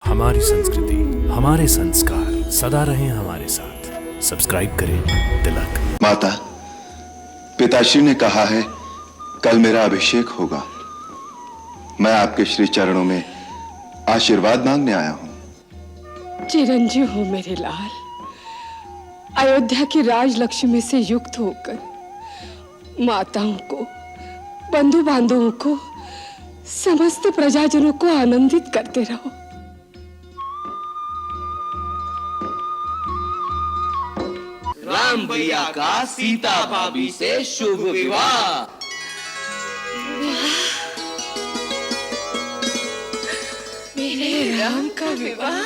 हमारी संस्कृति, हमारे संस्कार सदा रहें हमारे साथ। सब्सक्राइब करें तिलक। माता, पिताश्री ने कहा है कल मेरा अभिषेक होगा। मैं आपके श्री चरणों में आशीर्वाद मांगने आया हूं। चिरंजीव हो मेरे लाल। अयोध्या की राजलक्ष्मी से युक्त होकर माताओं को, बंधु बांधवों को, समस्त प्रजाजनों को आनंदित करते रहो। राम भैया का सीता भाभी से शुभ विवाह। मेरे राम का विवाह।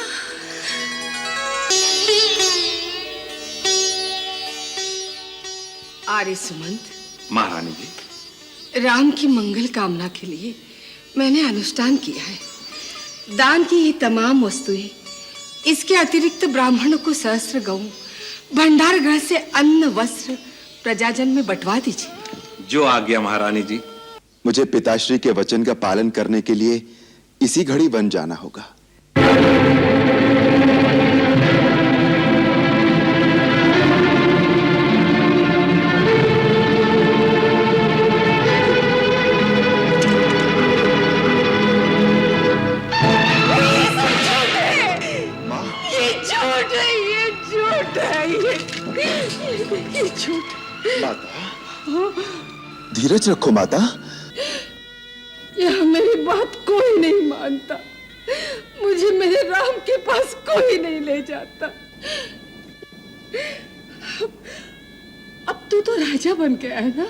आर्य सुमंत, महारानी जी, राम की मंगल कामना के लिए मैंने अनुष्ठान किया है। दान की ये तमाम वस्तुएं, इसके अतिरिक्त ब्राह्मणों को सहस्त्र गऊ, भंडार गृह से अन्न वस्त्र प्रजाजन में बंटवा दीजिए। जो आज्ञा महारानी जी। मुझे पिताश्री के वचन का पालन करने के लिए इसी घड़ी वन जाना होगा। ये झूठ। माता, धीरज रखो माता। यह मेरी बात कोई नहीं मानता। मुझे मेरे राम के पास कोई नहीं ले जाता। अब तू तो राजा बन गया है ना।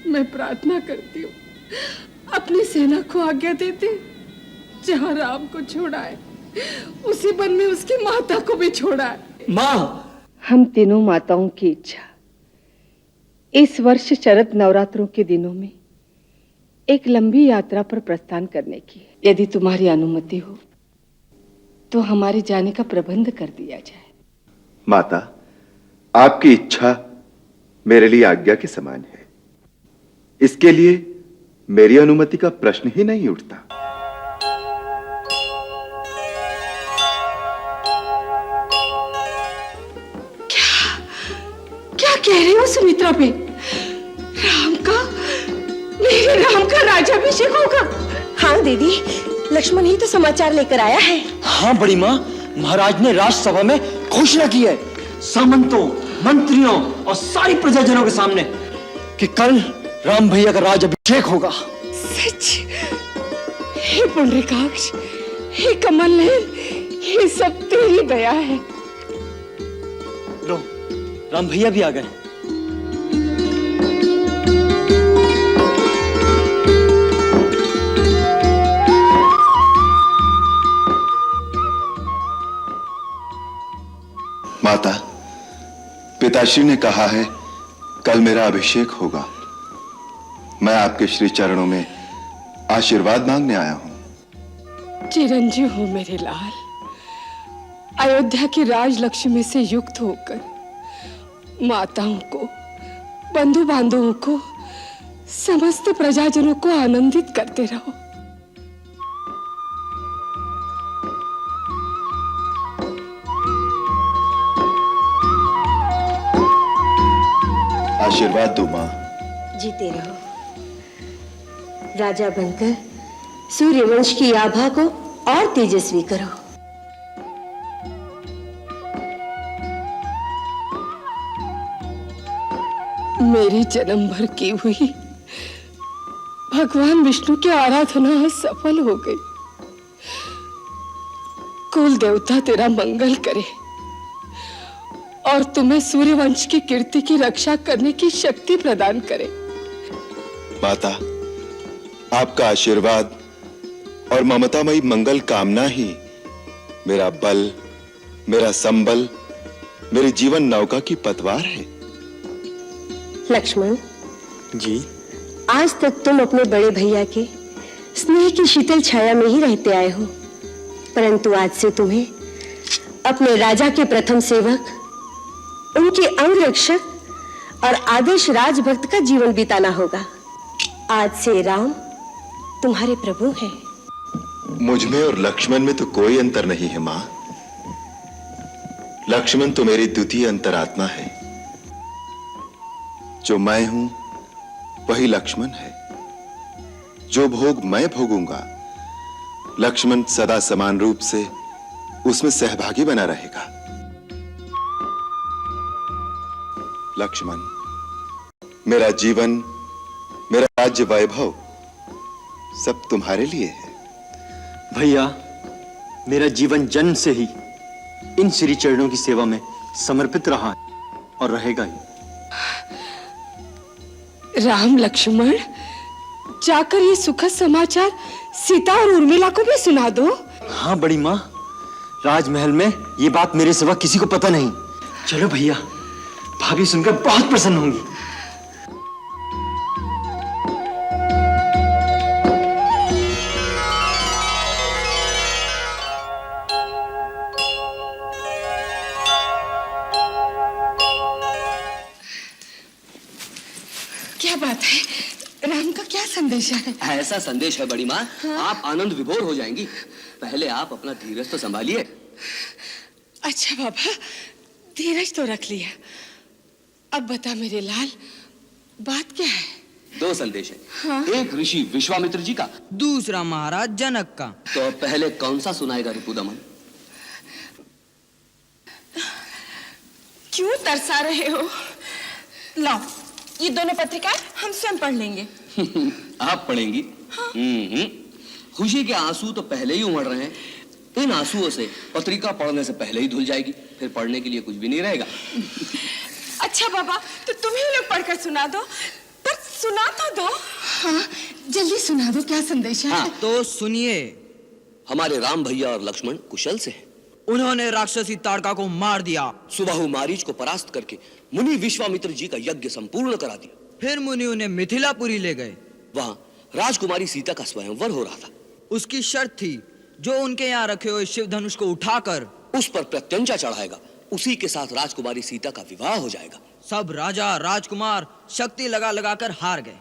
मैं प्रार्थना करती हूँ अपनी सेना को आज्ञा देते, जहाँ राम को छोड़ा है उसी वन में उसकी माता को भी छोड़ा है। माँ, हम तीनों माताओं की इच्छा इस वर्ष शरद नवरात्रों के दिनों में एक लंबी यात्रा पर प्रस्थान करने की। यदि तुम्हारी अनुमति हो तो हमारे जाने का प्रबंध कर दिया जाए। माता, आपकी इच्छा मेरे लिए आज्ञा के समान है। इसके लिए मेरी अनुमति का प्रश्न ही नहीं उठता। क्या कह रही हो सुमित्रा पे? मेरे राम का राज्याभिषेक होगा? हाँ दीदी, लक्ष्मण ही तो समाचार लेकर आया है। हाँ बड़ी माँ, महाराज ने राजसभा में घोषणा की है, सामंतों, मंत्रियों और सारी प्रजाजनों के सामने, कि कल राम भैया का राज्याभिषेक होगा। सच? हे पुंडरीकाक्ष, हे कमल नयन, ये सब तेरी दया है। लो, राम भैया भी आ गए। माता, पिताश्री ने कहा है कल मेरा अभिषेक होगा। मैं आपके श्री चरणों में आशीर्वाद मांगने आया हूं। चिरंजीव हो मेरे लाल। अयोध्या की राजलक्ष्मी से युक्त होकर माताओं को, बंधु बांधवों को, समस्त प्रजाजनों को आनंदित करते रहो। आशीर्वाद दो मां। जीते रहो। राजा बनकर सूर्यवंश की आभा को और तेजस्वी करो। मेरी जन्म भर की हुई भगवान विष्णु की आराधना सफल हो गई। कुल देवता तेरा मंगल करे और तुम्हें सूर्यवंश की कीर्ति की रक्षा करने की शक्ति प्रदान करे। माता, आपका आशीर्वाद और ममतामयी मंगल कामना ही मेरा बल, मेरा संबल, मेरी जीवन नौका की पतवार है। लक्ष्मण जी, आज तक तुम अपने बड़े भैया के स्नेह की शीतल छाया में ही रहते आए हो, परंतु आज से तुम्हें अपने राजा के प्रथम सेवक, उनके अंगरक्षक और आदर्श राजभक्त का जीवन बिताना होगा। आज से राम तुम्हारे प्रभु हैं। मुझ में और लक्ष्मण में तो कोई अंतर नहीं है मां। लक्ष्मण तो मेरी द्वितीय अंतरात्मा है। जो मैं हूं वही लक्ष्मण है। जो भोग मैं भोगूंगा, लक्ष्मण सदा समान रूप से उसमें सहभागी बना रहेगा। लक्ष्मण, मेरा जीवन, मेरा राज्य वैभव सब तुम्हारे लिए है। भैया, मेरा जीवन जन्म से ही इन श्री चरणों की सेवा में समर्पित रहा है और रहेगा ही। राम लक्ष्मण, जाकर ये सुखद समाचार सीता और उर्मिला को भी सुना दो। हाँ बड़ी माँ, राजमहल में ये बात मेरे सिवा किसी को पता नहीं। चलो भैया, भाभी सुनकर बहुत प्रसन्न होंगी। क्या बात है? राम का क्या संदेश है? ऐसा संदेश है बड़ी माँ, आप आनंद विभोर हो जाएंगी। पहले आप अपना धीरज तो संभालिए। अच्छा बाबा, धीरज तो रख लिया। अब बता मेरे लाल, बात क्या है? दो संदेश है। एक ऋषि विश्वामित्र जी का, दूसरा महाराज जनक का। तो पहले कौन सा सुनाएगा रिपुदमन? क्यों तरसा रहे हो? लाओ, ये दोनों पत्रिकाएं हम स्वयं पढ़ लेंगे। आप पढ़ेंगी? हाँ। खुशी के आंसू तो पहले ही उमड़ रहे हैं। इन आंसुओं से पत्रिका पढ़ने से पहले ही धुल जाएगी, फिर पढ़ने के लिए कुछ भी नहीं रहेगा। अच्छा बाबा, तो तुम्हें लोग पढ़कर सुना दो, पर सुना तो दो। हाँ, जल्दी सुना दो, क्या संदेश है? हाँ। तो सुनिए। हमारे राम भैया और लक्ष्मण कुशल से हैं। उन्होंने राक्षसी ताड़का को मार दिया। सुबाहु मारीच को परास्त करके मुनि विश्वामित्र जी का यज्ञ संपूर्ण करा दिया। फिर मुनि उन्हें मिथिलापुरी ले गए। वहां राजकुमारी सीता का स्वयंवर हो रहा था। उसकी शर्त थी, जो उनके यहाँ रखे हुए शिव धनुष को उठाकर उस पर प्रत्यंचा चढ़ाएगा, उसी के साथ राजकुमारी सीता का विवाह हो जाएगा। सब राजा राजकुमार शक्ति लगा लगा कर हार गए।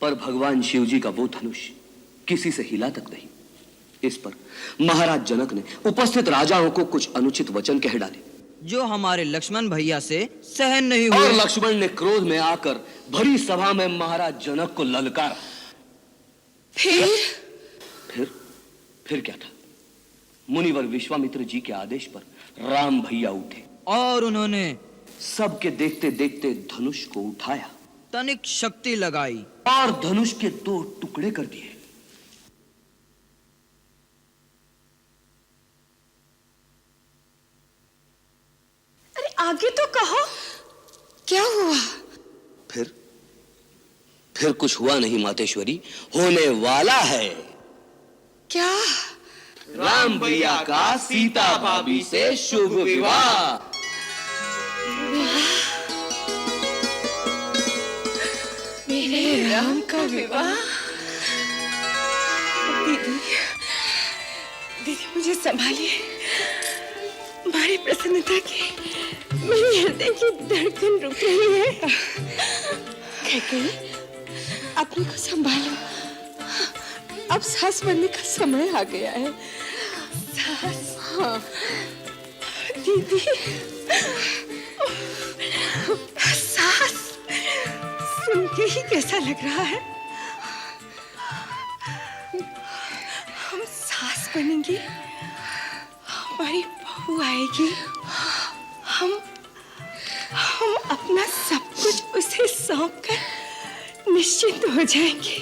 पर भगवान शिव जी का वो धनुष किसी से हिला तक नहीं। इस पर महाराज जनक ने उपस्थित राजाओं को कुछ अनुचित वचन कह डाले, जो हमारे लक्ष्मण भैया से सहन नहीं और हुए। लक्ष्मण ने क्रोध में आकर भरी सभा में महाराज जनक को ललकारा। फिर क्या था? मुनिवर विश्वामित्र जी के आदेश पर राम भैया उठे और उन्होंने सबके देखते देखते धनुष को उठाया, तनिक शक्ति लगाई और धनुष के दो टुकड़े कर दिए। अरे आगे तो कहो, क्या हुआ? फिर कुछ हुआ नहीं मातेश्वरी, होने वाला है। क्या? राम भैया का सीता भाभी से शुभ विवाह। मेरे राम का विवाह? दीदी, दीदी मुझे संभालिए। हमारी प्रसन्नता की, मेरे हृदय की धड़कन रुक रही है। कैकेयी, अपने को संभालो। अब सास बनने का समय आ गया है। सास? हाँ। दीदी, सास सुन के ही कैसा लग रहा है। हम सास बनेंगे, हमारी बहू आएगी, हम अपना सब कुछ उसे सौंप कर निश्चिंत हो जाएंगे।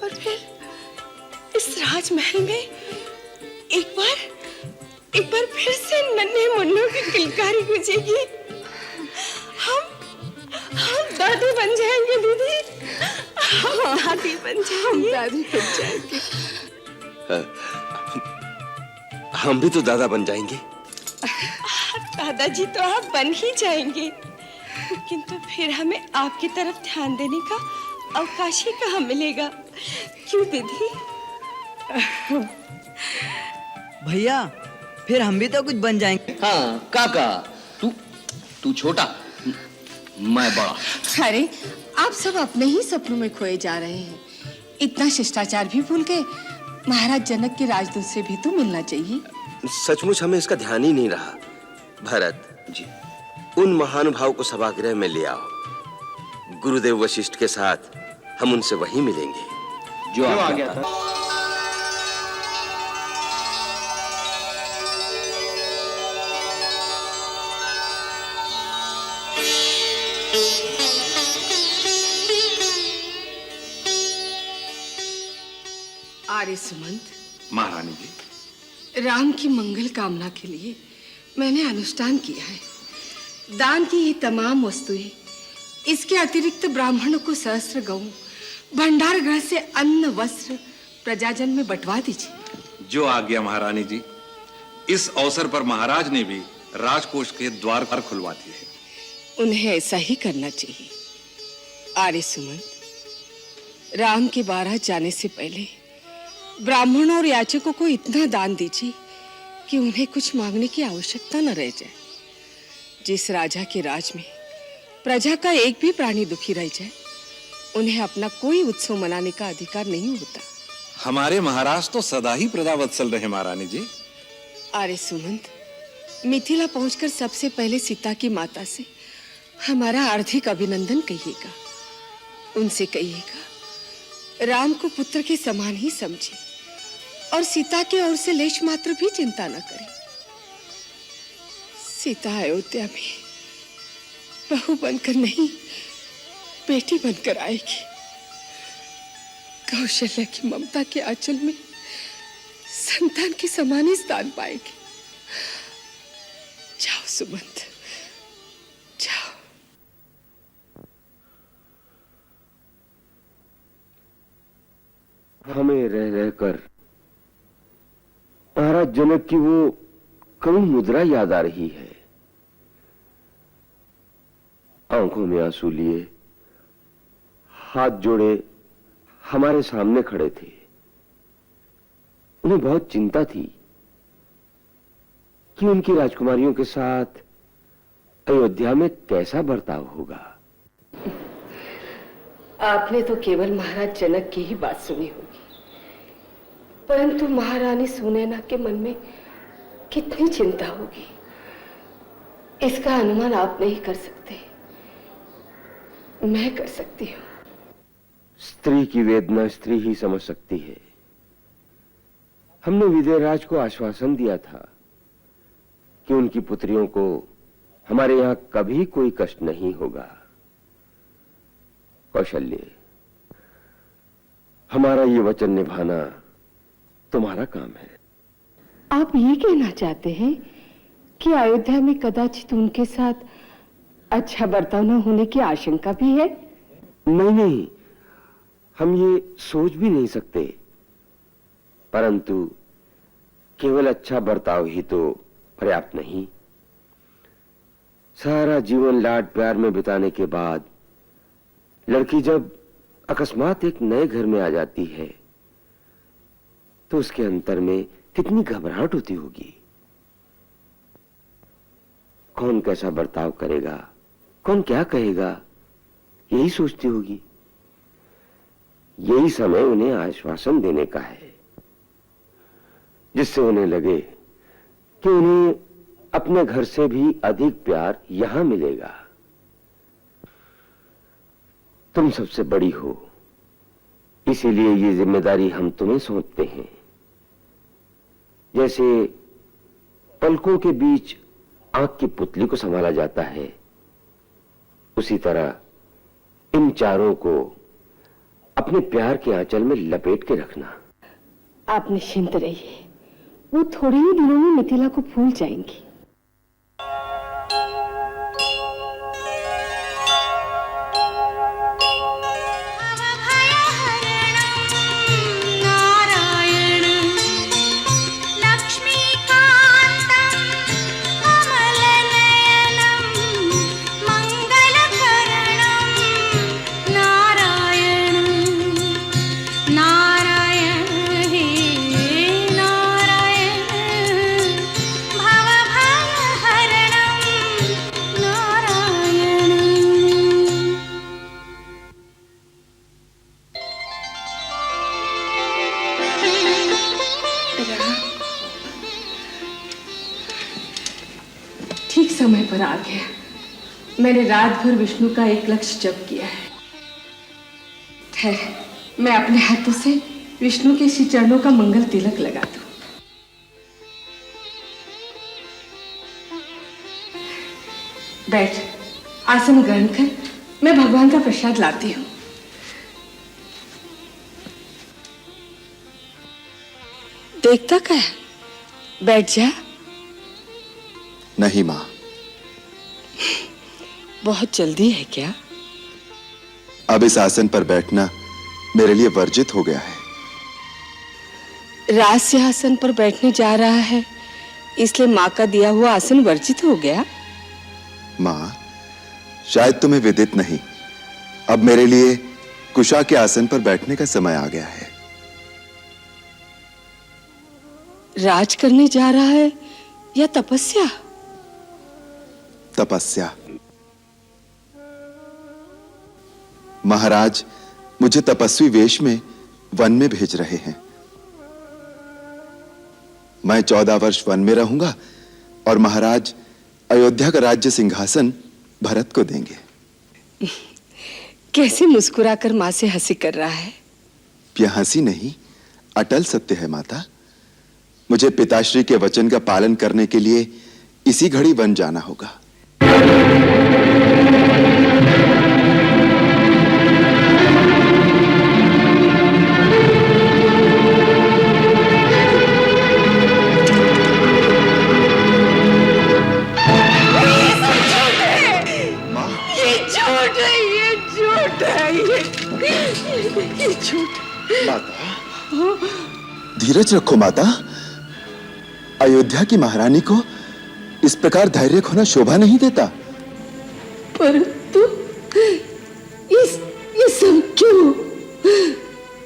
और फिर इस राजमहल में एक बार फिर से नन्हे मुन्नों की किलकारी गूंजेगी। हम दादी बन जाएंगे दीदी, हम दादी बन जाएंगे। दादी बन जाएगी। हम भी तो दादा बन जाएंगे। दादाजी तो आप बन ही जाएंगे, किंतु फिर हमें आपकी तरफ ध्यान देने का अवकाश ही कहाँ मिलेगा, क्यों दीदी? भैया, फिर हम भी तो कुछ बन जाएंगे। हाँ काका, तू छोटा, मैं बड़ा। अरे आप सब अपने ही सपनों में खोए जा रहे हैं। इतना शिष्टाचार भी भूल गए। महाराज जनक के राजदूत से भी तो मिलना चाहिए। सचमुच हमें इसका ध्यान ही नहीं रहा। भरत जी, उन महानुभाव को सभागृह में ले आओ। गुरुदेव वशिष्ठ के साथ हम उनसे वहीं मिलेंगे। जो आ गया था। आर्य सुमंत, महारानी जी, राम की मंगल कामना के लिए मैंने अनुष्ठान किया है। दान की ये तमाम वस्तुएं, इसके अतिरिक्त ब्राह्मणों को सहस्त्र गऊ, भंडार गृह से अन्न वस्त्र प्रजाजन में बंटवा दीजिए। जो आज्ञा महारानी जी। इस अवसर पर महाराज ने भी राजकोष के द्वार पर खुलवा दिए। उन्हें ऐसा ही करना चाहिए। आर्य सुमंत, राम के बारात जाने से पहले ब्राह्मणों और याचकों को इतना दान दीजिए कि उन्हें कुछ मांगने की आवश्यकता न रह जाए। जिस राजा के राज में प्रजा का एक भी प्राणी दुखी रह जाए, उन्हें अपना कोई उत्सव मनाने का अधिकार नहीं होता। हमारे महाराज तो सदा ही प्रजावत्सल रहे महारानी जी। आर्य सुमंत, मिथिला पहुंचकर सबसे पहले सीता की माता से हमारा हार्दिक अभिनंदन कहिएगा। उनसे कहिएगा राम को पुत्र के समान ही समझे और सीता की ओर से लेश मात्र भी चिंता न करें। सीता अयोध्या में बहू बनकर नहीं, बेटी बनकर आएगी। कौशल्या की ममता के आंचल में संतान के समान ही स्थान पाएगी। जाओ सुमंत, जाओ। हमें रह रहकर महाराज जनक की वो करुण मुद्रा याद आ रही है। आंखों में आंसू लिए, हाथ जोड़े हमारे सामने खड़े थे। उन्हें बहुत चिंता थी कि उनकी राजकुमारियों के साथ अयोध्या में कैसा बर्ताव होगा। आपने तो केवल महाराज जनक की ही बात सुनी होगी, परंतु महारानी सुनैना के मन में कितनी चिंता होगी, इसका अनुमान आप नहीं कर सकते, मैं कर सकती हूँ। स्त्री की वेदना स्त्री ही समझ सकती है। हमने विजयराज को आश्वासन दिया था कि उनकी पुत्रियों को हमारे यहां कभी कोई कष्ट नहीं होगा। कौशल्य, हमारा ये वचन निभाना तुम्हारा काम है। आप ये कहना चाहते हैं कि अयोध्या में कदाचित उनके साथ अच्छा बर्ताव न होने की आशंका भी है? नहीं, हम ये सोच भी नहीं सकते, परंतु केवल अच्छा बर्ताव ही तो पर्याप्त नहीं। सारा जीवन लाड प्यार में बिताने के बाद लड़की जब अकस्मात एक नए घर में आ जाती है तो उसके अंतर में कितनी घबराहट होती होगी। कौन कैसा बर्ताव करेगा, कौन क्या कहेगा, यही सोचती होगी। यही समय उन्हें आश्वासन देने का है, जिससे उन्हें लगे कि उन्हें अपने घर से भी अधिक प्यार यहां मिलेगा। तुम सबसे बड़ी हो, इसीलिए ये जिम्मेदारी हम तुम्हें सौंपते हैं। जैसे पलकों के बीच आंख की पुतली को संभाला जाता है, उसी तरह इन चारों को अपने प्यार के आंचल में लपेट के रखना। आप निश्चिंत रहिए, वो थोड़े ही दिनों में मिथिला को भूल जाएंगी। नारायण हे नारायण भव समय पर आ गया। मैंने रात भर विष्णु का एक लक्ष्य जप किया है। ठहर, मैं अपने हाथों से विष्णु के श्री चरणों का मंगल तिलक लगा दूं। बैठ, आसन ग्रहण कर। मैं भगवान का प्रसाद लाती हूँ। देखता क्या है? बैठ जा। नहीं मां। बहुत जल्दी है क्या? अब इस आसन पर बैठना मेरे लिए वर्जित हो गया है। राज सिंहासन पर बैठने जा रहा है, इसलिए माँ का दिया हुआ आसन वर्जित हो गया? मां, शायद तुम्हें विदित नहीं, अब मेरे लिए कुशा के आसन पर बैठने का समय आ गया है। राज करने जा रहा है या तपस्या? तपस्या। महाराज मुझे तपस्वी वेश में वन में भेज रहे हैं। मैं 14 वर्ष वन में रहूंगा और महाराज अयोध्या का राज्य सिंहासन भरत को देंगे। कैसे मुस्कुराकर माँ से हंसी कर रहा है? यह हंसी नहीं, अटल सत्य है माता। मुझे पिताश्री के वचन का पालन करने के लिए इसी घड़ी वन जाना होगा। ये झूठ। माता, धीरज रखो माता। अयोध्या की महारानी को इस प्रकार धैर्य खोना शोभा नहीं देता। परंतु ये सब क्यों?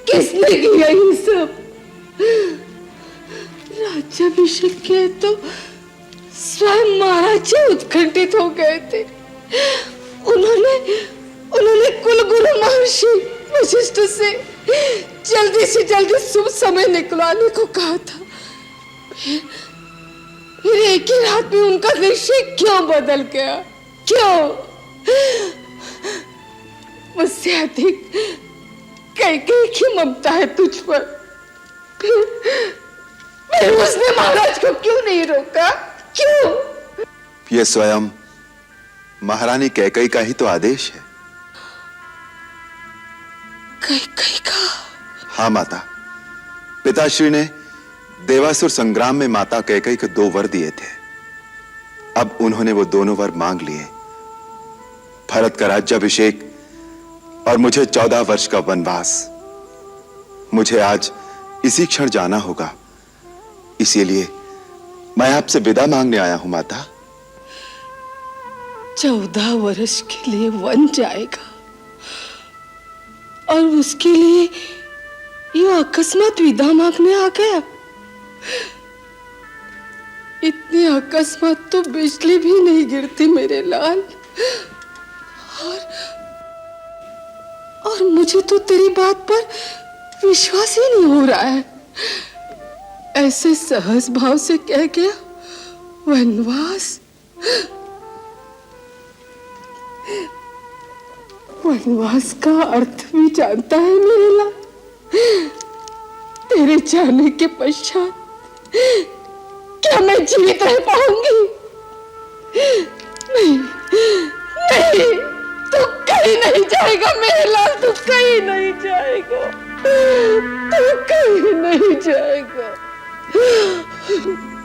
किसने किया ये सब? राज्याभिषेक के तो स्वयं महाराज जी उत्कंठित हो गए थे। उन्होंने कुलगुरु महर्षि वशिष्ठ से जल्दी से जल्दी शुभ समय निकलवाने को कहा था। फिर एक ही रात में उनका निश्चय क्यों बदल गया? क्यों? मुझसे अधिक कैकेयी की ममता है तुझ पर। फिर उसने महाराज को क्यों नहीं रोका? क्यों? यह स्वयं महारानी कैकेयी का ही तो आदेश है। कैकेयी का? हाँ माता, पिताश्री ने देवासुर संग्राम में माता कैकेयी को 2 वर दिए थे। अब उन्होंने वो दोनों वर मांग लिए, भरत का राज्याभिषेक और मुझे 14 वर्ष का वनवास। मुझे आज इसी क्षण जाना होगा, इसीलिए मैं आपसे विदा मांगने आया हूं माता। 14 वर्ष के लिए वन जाएगा और उसके लिए ये अकस्मात विदा मांगने आ गया? इतनी अकस्मात तो बिजली भी नहीं गिरती मेरे लाल। और मुझे तो तेरी बात पर विश्वास ही नहीं हो रहा है। ऐसे सहज भाव से कह गया वनवास। वनवास का अर्थ भी जानता है मेरे लाल? तेरे जाने के पश्चात क्या मैं जीवित रह पाऊंगी? नहीं, नहीं, तू कहीं नहीं जाएगा मेरे लाल, तू कहीं नहीं जाएगा, तू कहीं नहीं जाएगा।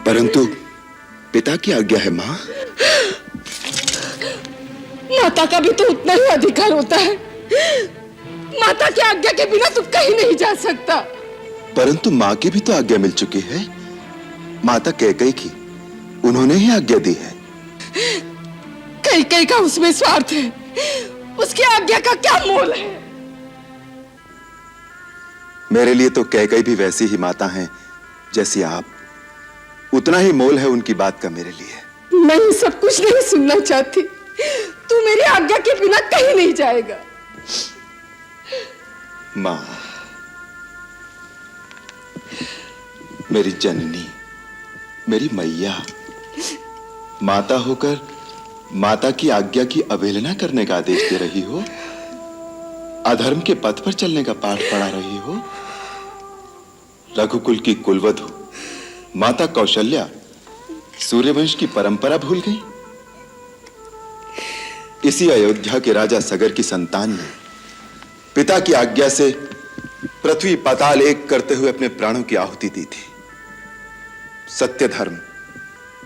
परंतु पिता की आज्ञा है मां। माता का भी तो उतना ही अधिकार होता है। माता की आज्ञा के बिना तू कहीं नहीं जा सकता। परंतु मां की भी तो आज्ञा मिल चुकी है, माता कैकेयी की। उन्होंने ही आज्ञा दी है। कैकेयी का उसमें स्वार्थ है, उसकी आज्ञा का क्या मोल है? मेरे लिए तो कैकेयी भी वैसी ही माता हैं जैसी आप। उतना ही मोल है उनकी बात का मेरे लिए। मैं ये सब कुछ नहीं सुनना चाहती। तू मेरी आज्ञा के बिना कहीं नहीं जाएगा। मां, मेरी जननी, मेरी मैया, माता होकर माता की आज्ञा की अवहेलना करने का आदेश दे रही हो, अधर्म के पथ पर चलने का पाठ पढ़ा रही हो। रघुकुल की कुलवधु माता कौशल्या सूर्यवंश की परंपरा भूल गई। इसी अयोध्या के राजा सगर की संतान ने पिता की आज्ञा से पृथ्वी पाताल एक करते हुए अपने प्राणों की आहुति दी थी। सत्य धर्म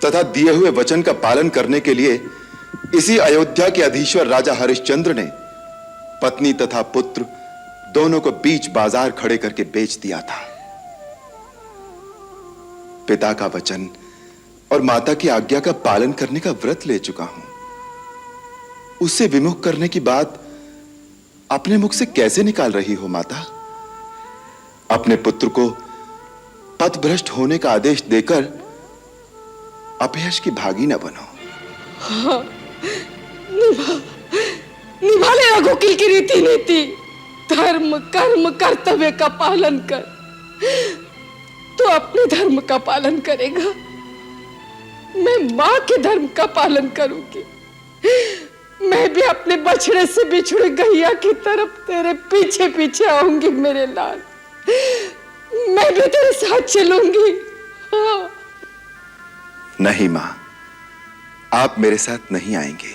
तथा दिए हुए वचन का पालन करने के लिए इसी अयोध्या के अधीश्वर राजा हरिश्चंद्र ने पत्नी तथा पुत्र दोनों को बीच बाजार खड़े करके बेच दिया था। पिता का वचन और माता की आज्ञा का पालन करने का व्रत ले चुका हूं। उससे विमुख करने की बात अपने मुख से कैसे निकाल रही हो माता? अपने पुत्र को पथभ्रष्ट होने का आदेश देकर अपयश की भागी न बनो। हाँ, निभा ले रघुकुल की रीति नीति, धर्म कर्म कर्तव्य का पालन कर। तो अपने धर्म का पालन करेगा, मैं मां के धर्म का पालन करूंगी। मैं भी अपने बछड़े से बिछुड़ गैया की तरफ तेरे पीछे पीछे आऊंगी मेरे लाल। मैं भी तेरे साथ चलूंगी। हाँ। नहीं मां, आप मेरे साथ नहीं आएंगे।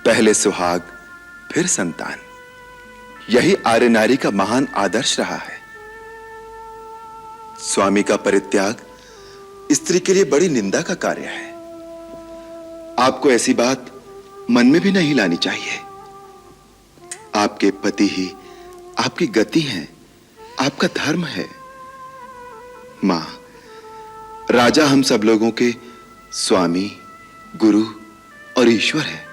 पहले सुहाग फिर संतान, यही आर्य नारी का महान आदर्श रहा है। स्वामी का परित्याग स्त्री के लिए बड़ी निंदा का कार्य है। आपको ऐसी बात मन में भी नहीं लानी चाहिए। आपके पति ही आपकी गति हैं, आपका धर्म है। मां, राजा हम सब लोगों के स्वामी, गुरु और ईश्वर है।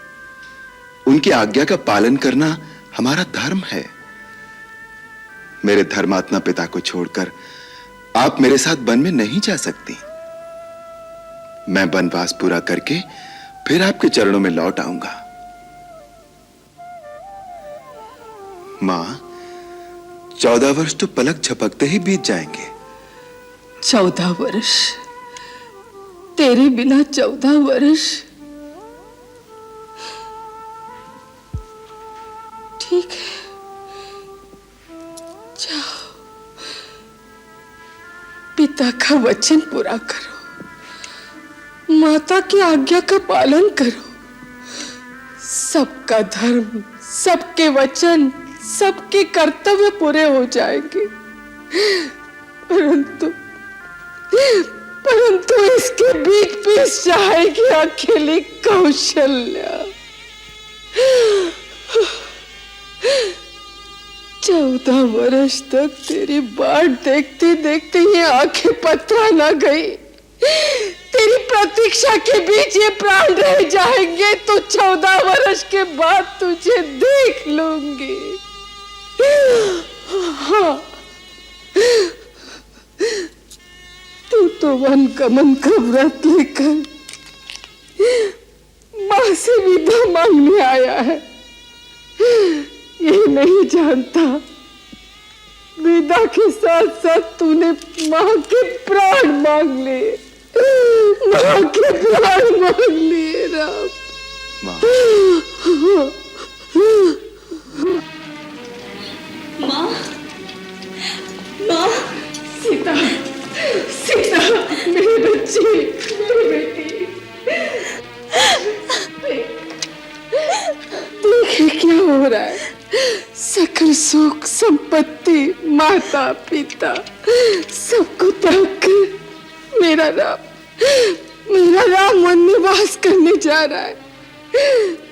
उनकी आज्ञा का पालन करना हमारा धर्म है। मेरे धर्मात्मा पिता को छोड़कर आप मेरे साथ वन में नहीं जा सकती। मैं वनवास पूरा करके फिर आपके चरणों में लौट आऊंगा। मां, 14 वर्ष तो पलक झपकते ही बीत जाएंगे। 14 वर्ष? तेरे बिना 14 वर्ष? ठीक है, जाओ, पिता का वचन पूरा करो, माता की आज्ञा का पालन करो। सबका धर्म, सबके वचन, सबके कर्तव्य पूरे हो जाएंगे। परंतु इसके बीच पीस जाएगी अकेली कौशल्या। 14 वर्ष तक तेरी बाट देखते देखते ये आंखें पथरा ना गई। तेरी प्रतीक्षा के बीच ये प्राण रह जाएंगे तो 14 वर्ष के बाद तुझे देख लूंगी। हाँ, तू तो वन गमन का व्रत लेकर मां से विदा मांगने आया है। ये नहीं जानता विदा के साथ साथ तूने मां के प्राण मांग लिए। मां के प्राण मांग लिए राम। मां, मां, सीता, सीता, मेरी बच्ची, मेरी बेटी। देखे क्या हो रहा है। सकल सुख संपत्ति, माता पिता सबको त्याग कर मेरा राम वनवास करने जा रहा है।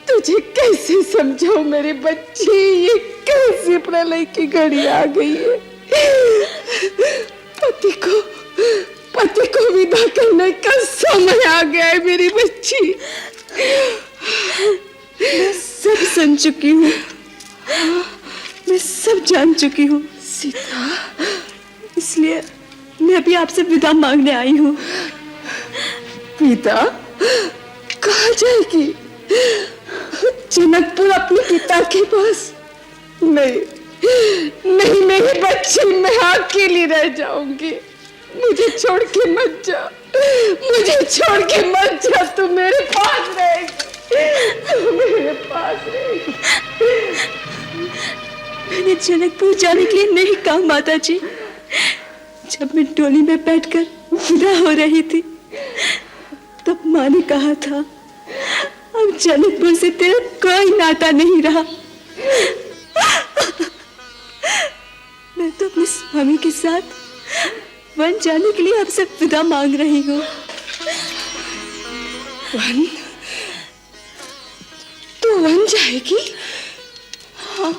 तुझे कैसे समझाऊं मेरी बच्ची, ये कैसी प्रलय की घड़ी आ गई है। पति को विदा करने का समय आ गया है मेरी बच्ची। मैं सब सुन चुकी हूँ, मैं सब जान चुकी हूँ सीता, इसलिए मैं भी आपसे विदा मांगने आई हूँ। विदा? कहाँ जाएगी? जनकपुर अपने पिता के पास? नहीं, नहीं मेरी बच्ची, मैं अकेली रह जाऊंगी। मुझे छोड़ के मत जा, मुझे छोड़ के मत जा, तू मेरे पास रहेगी, तू मेरे पास रहेगी। मैंने जनकपुर जाने के लिए नहीं कहा माता जी। जब मैं डोली में बैठकर विदा हो रही थी तब माँ ने कहा था अब जनकपुर से तेरा कोई नाता नहीं रहा। मैं तो अपने स्वामी के साथ वन जाने के लिए आपसे विदा मांग रही हूँ। वन? तू वन जाएगी? हाँ,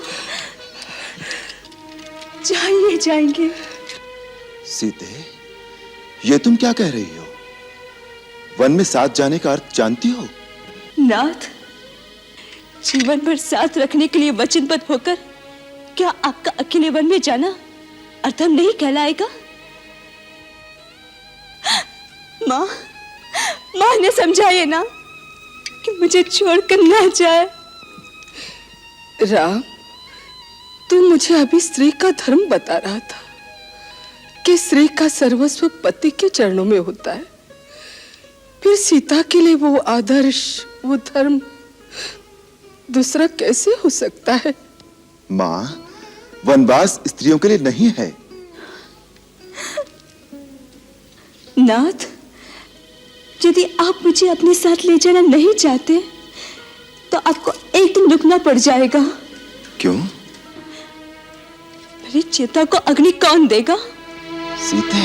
जाएंगे जाएंगे। सीते, ये तुम क्या कह रही हो? वन में साथ जाने का अर्थ जानती हो? नाथ, जीवन भर साथ रखने के लिए वचनबद्ध होकर क्या आपका अकेले वन में जाना अर्थम नहीं कहलाएगा? माँ, माँ ने समझाए ना कि मुझे छोड़कर ना जाए। राम, तू मुझे अभी स्त्री का धर्म बता रहा था कि स्त्री का सर्वस्व पति के चरणों में होता है। फिर सीता के लिए वो आदर्श, वो धर्म दूसरा कैसे हो सकता है? माँ, वनवास स्त्रियों के लिए नहीं है। नाथ, यदि आप मुझे अपने साथ ले जाना नहीं चाहते तो आपको एक दिन रुकना पड़ जाएगा। क्यों? मेरी चिता को अग्नि कौन देगा? सीते,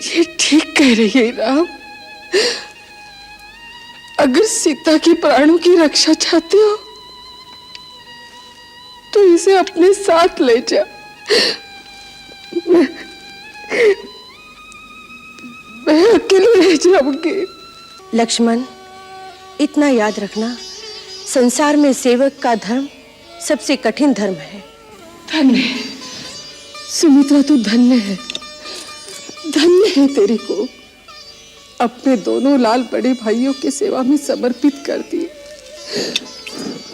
ये ठीक कह रही है राम। अगर सीता के प्राणों की रक्षा चाहते हो तो इसे अपने साथ ले जा। मैं अकेले रह जाऊंगी। लक्ष्मण, इतना याद रखना, संसार में सेवक का धर्म सबसे कठिन धर्म है। धन्य है सुमित्रा, तू धन्य है, धन्य है तेरी को अपने दोनों लाल बड़े भाइयों की सेवा में समर्पित कर दिए।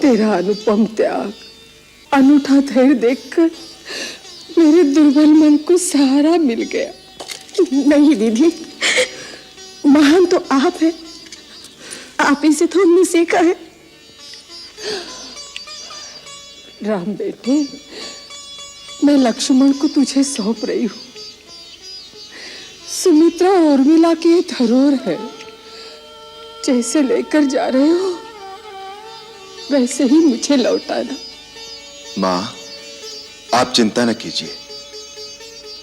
तेरा अनुपम त्याग, अनूठा धैर्य देखकर मेरे दुर्बल मन को सहारा मिल गया। नहीं दीदी, महान तो आप हैं, आप ही से तो हमने सीखा है। राम बेटे, मैं लक्ष्मण को तुझे सौंप रही हूँ। सुमित्रा और उर्मिला की धरोहर है, जैसे लेकर जा रहे हो वैसे ही मुझे लौटाना। माँ, आप चिंता न कीजिए,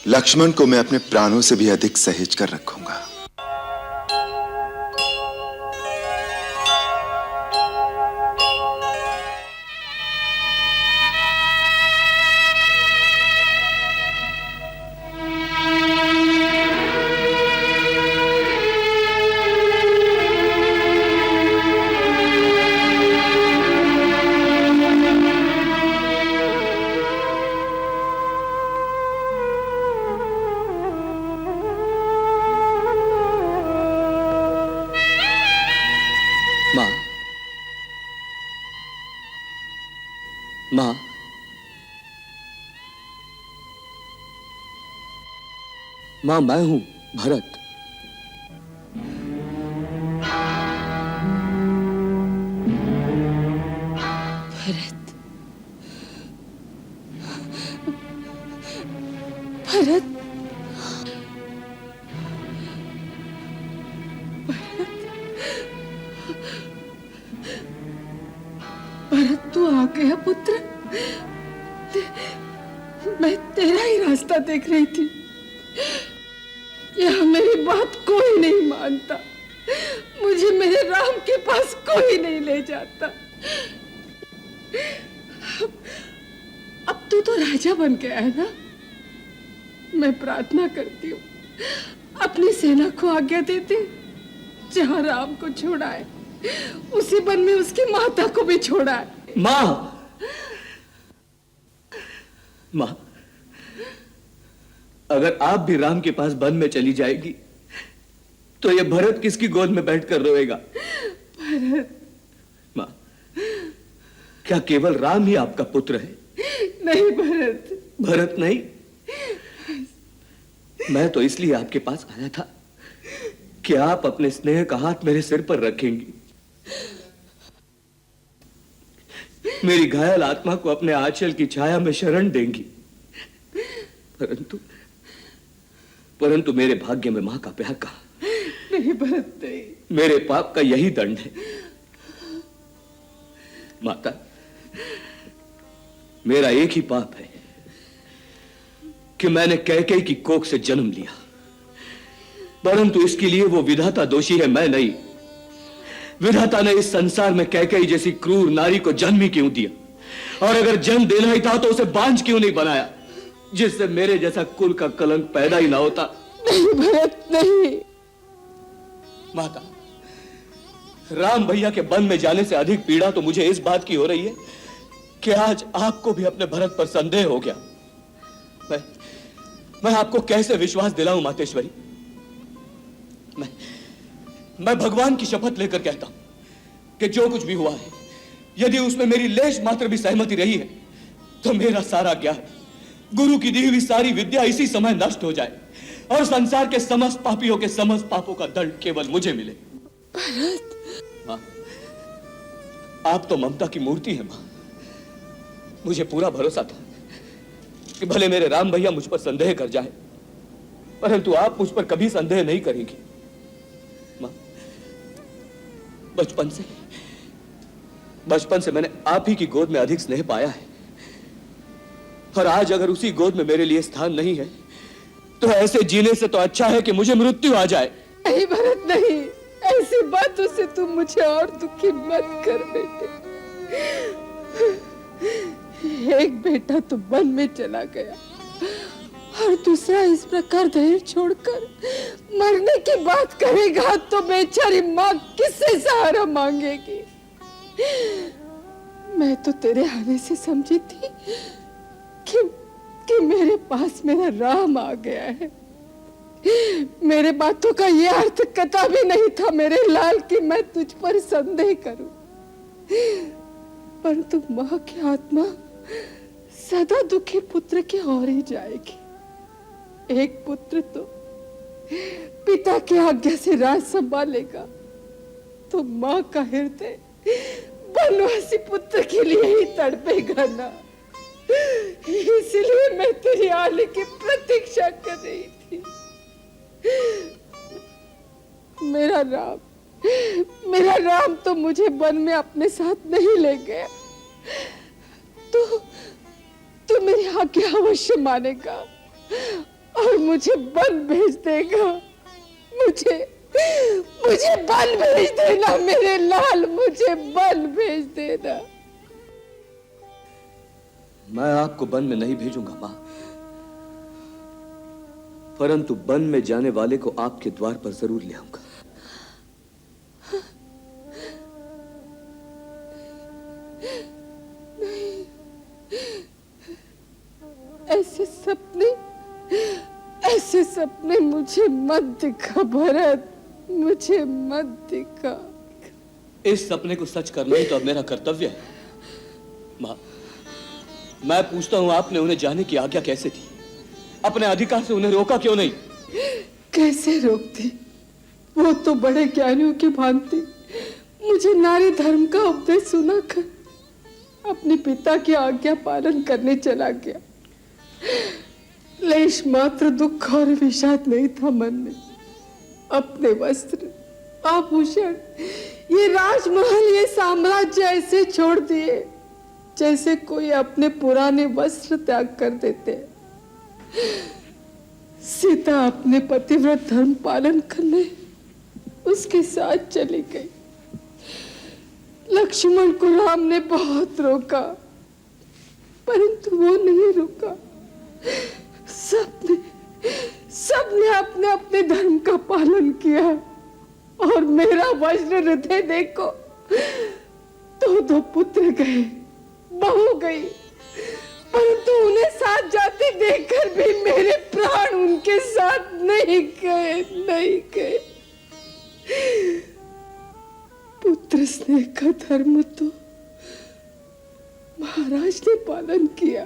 लक्ष्मण को मैं अपने प्राणों से भी अधिक सहेज कर रखूंगा। माँ, माँ, माँ, मैं हूं भरत। भरत, भरत, भरत, तू आ गया पुत्र। मैं तेरा ही रास्ता देख रही थी। यहाँ मेरी बात कोई नहीं मानता, मुझे मेरे राम के पास कोई नहीं ले जाता। अब तू तो राजा बन गया है ना। मैं प्रार्थना करती हूँ अपनी सेना को आज्ञा दे दे, जहाँ राम को छोड़ा है उसी वन में उसकी माता को भी छोड़ा है। माँ, माँ, अगर आप भी राम के पास वन में चली जाएगी तो ये भरत किसकी गोद में बैठकर रोएगा? भरत, माँ, क्या केवल राम ही आपका पुत्र है? नहीं भरत। भरत नहीं? मैं तो इसलिए आपके पास आया था कि आप अपने स्नेह का हाथ मेरे सिर पर रखेंगी, मेरी घायल आत्मा को अपने आंचल की छाया में शरण देंगी। परंतु मेरे भाग्य में मां का प्यार कहा। नहीं भरत नहीं। मेरे पाप का यही दंड है। माता, मेरा एक ही पाप है कि मैंने कैकेयी की कोख से जन्म लिया, परंतु इसके लिए वो विधाता दोषी है, मैं नहीं। विधाता ने इस संसार में कैकेयी जैसी क्रूर नारी को जन्म ही क्यों दिया? और अगर जन्म देना ही था तो उसे बांझ क्यों नहीं बनाया, जिससे मेरे जैसा कुल का कलंक पैदा ही ना होता? नहीं भरत नहीं। माता, राम भैया के वन में जाने से अधिक पीड़ा तो मुझे इस बात की हो रही है कि आज आपको भी अपने भरत पर संदेह हो गया। मैं आपको कैसे विश्वास दिलाऊं मातेश्वरी? मैं भगवान की शपथ लेकर कहता हूं कि जो कुछ भी हुआ है, यदि उसमें मेरी लेश मात्र भी सहमति रही है तो मेरा सारा ज्ञान, गुरु की दी हुई सारी विद्या इसी समय नष्ट हो जाए और संसार के समस्त पापियों के समस्त पापों का दंड केवल मुझे मिले। भरत। मां, आप तो ममता की मूर्ति है मां। मुझे पूरा भरोसा था कि भले मेरे राम भैया मुझ पर संदेह कर जाए, परंतु आप मुझ पर कभी संदेह नहीं करेंगी। मां, बचपन से मैंने आप ही की गोद में अधिक स्नेह पाया है, और आज अगर उसी गोद में मेरे लिए स्थान नहीं है तो ऐसे जीने से तो अच्छा है कि मुझे मृत्यु आ जाए। नहीं भरत नहीं, ऐसी बातों से तुम मुझे और दुखी मत कर बेटे। एक बेटा तो वन में चला गया और दूसरा इस प्रकार धैर्य छोड़कर मरने की बात करेगा तो बेचारी माँ किससे सहारा मांगेगी? मैं तो तेरे आने से समझी थी कि मेरे पास मेरा राम आ गया है। मेरे बातों का यह अर्थ कता भी नहीं था मेरे लाल कि मैं तुझ पर संदेह करूं, परंतु मां की आत्मा सदा दुखी पुत्र की ओर ही जाएगी। एक पुत्र तो पिता की आज्ञा से राज संभालेगा तो मां का हृदय वनवासी पुत्र के लिए ही तड़पेगा ना। इसलिए मैं तेरी आने की प्रतीक्षा कर रही थी। मेरा राम तो मुझे वन में अपने साथ नहीं ले गया, तो मेरी आज्ञा अवश्य मानेगा और मुझे वन भेज देगा। मुझे वन भेज देना मेरे लाल, मुझे वन भेज देना। मैं आपको वन में नहीं भेजूंगा मां, परंतु वन में जाने वाले को आपके द्वार पर जरूर ले आऊंगा। ऐसे सपने मुझे मत दिखा भरत, मुझे मत दिखा। इस सपने को सच करना ही तो अब मेरा कर्तव्य है। मां, मैं पूछता हूं, आपने उन्हें जाने की आज्ञा कैसे दी? अपने अधिकार से उन्हें रोका क्यों नहीं? कैसे रोकती? वो तो बड़े ज्ञानियों की भांति मुझे नारी धर्म का उपदेश सुनाकर अपने पिता की आज्ञा पालन करने चला गया। लेश मात्र दुख और विषाद नहीं था मन में। अपने वस्त्र, आभूषण, ये राजमहल, ये साम्राज्य ऐसे छोड़ दिए जैसे कोई अपने पुराने वस्त्र त्याग कर देते। सीता अपने पतिव्रत धर्म पालन करने उसके साथ चली गई। लक्ष्मण को राम ने बहुत रोका, परंतु वो नहीं रुका। सबने अपने अपने धर्म का पालन किया और मेरा वज्र हृदय देखो, दो पुत्र गए, बहू गई, परंतु उन्हें साथ जाते देखकर भी मेरे प्राण उनके साथ नहीं गए। पुत्र स्नेह का धर्म तो महाराज ने पालन किया।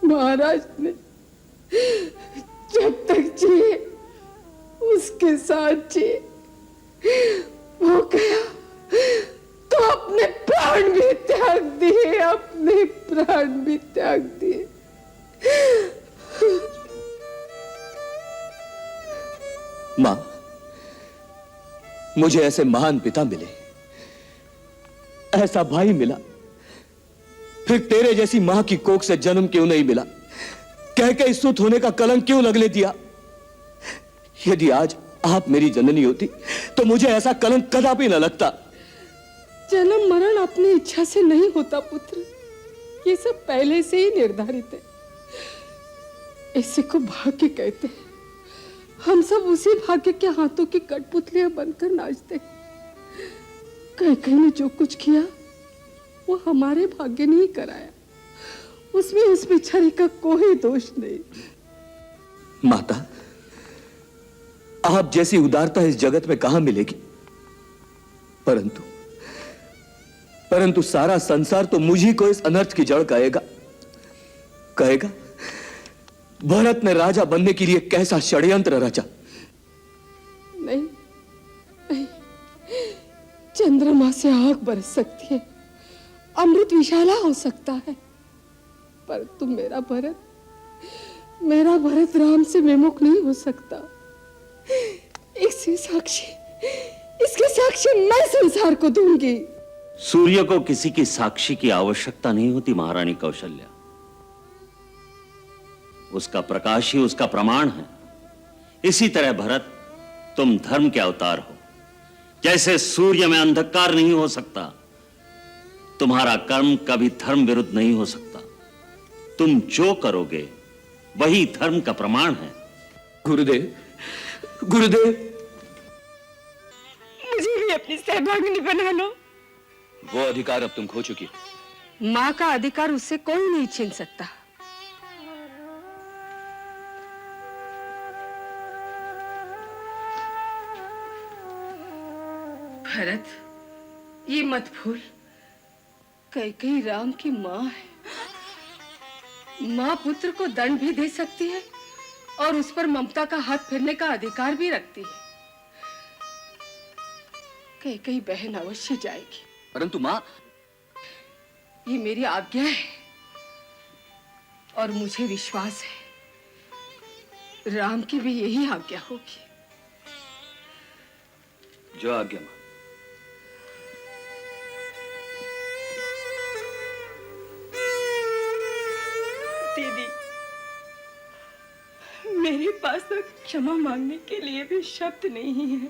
महाराज ने जब तक जिए उसके साथ जिए। वो गया तो अपने प्राण भी त्याग दिए, अपने प्राण भी त्याग दिए। मां, मुझे ऐसे महान पिता मिले, ऐसा भाई मिला, फिर तेरे जैसी मां की कोख से जन्म क्यों नहीं मिला? कह के सुत होने का कलंक क्यों लगने दिया? यदि आज आप मेरी जननी होती तो मुझे ऐसा कलंक कदापि न लगता। जन्म मरण अपनी इच्छा से नहीं होता पुत्र, ये सब पहले से ही निर्धारित है। इसी को भाग्य कहते हैं। हम सब उसी भाग्य के हाथों की कठपुतलियां बनकर नाचते हैं। कहीं ने जो कुछ किया वो हमारे भाग्य ने ही कराया, उसमें उस बेचारी का कोई दोष नहीं। माता, आप जैसी उदारता इस जगत में कहां मिलेगी? परंतु सारा संसार तो मुझी को इस अनर्थ की जड़ कहेगा। भरत ने राजा बनने के लिए कैसा षड्यंत्र रचा। नहीं, चंद्रमा से आग बरस सकती है, अमृत विशाला हो सकता है, परंतु मेरा भरत राम से विमुख नहीं हो सकता। इसके साक्षी मैं संसार को दूंगी। सूर्य को किसी की साक्षी की आवश्यकता नहीं होती महारानी कौशल्या। उसका प्रकाश ही उसका प्रमाण है। इसी तरह भरत, तुम धर्म के अवतार हो। जैसे सूर्य में अंधकार नहीं हो सकता, तुम्हारा कर्म कभी धर्म विरुद्ध नहीं हो सकता। तुम जो करोगे वही धर्म का प्रमाण है। गुरुदेव, मुझे भी अपनी सहभागिनी बना लो। वो अधिकार अब तुम खो चुकी हो। माँ का अधिकार उससे कोई नहीं छीन सकता। भरत, ये मत भूल, कैकेयी राम की माँ है। माँ पुत्र को दंड भी दे सकती है और उस पर ममता का हाथ फेरने का अधिकार भी रखती है। कैकेयी बहन अवश्य जाएगी। परंतु माँ, ये मेरी आज्ञा है और मुझे विश्वास है राम की भी यही आज्ञा होगी। जो आज्ञा माँ। दीदी, मेरे पास तो क्षमा मांगने के लिए भी शब्द नहीं है।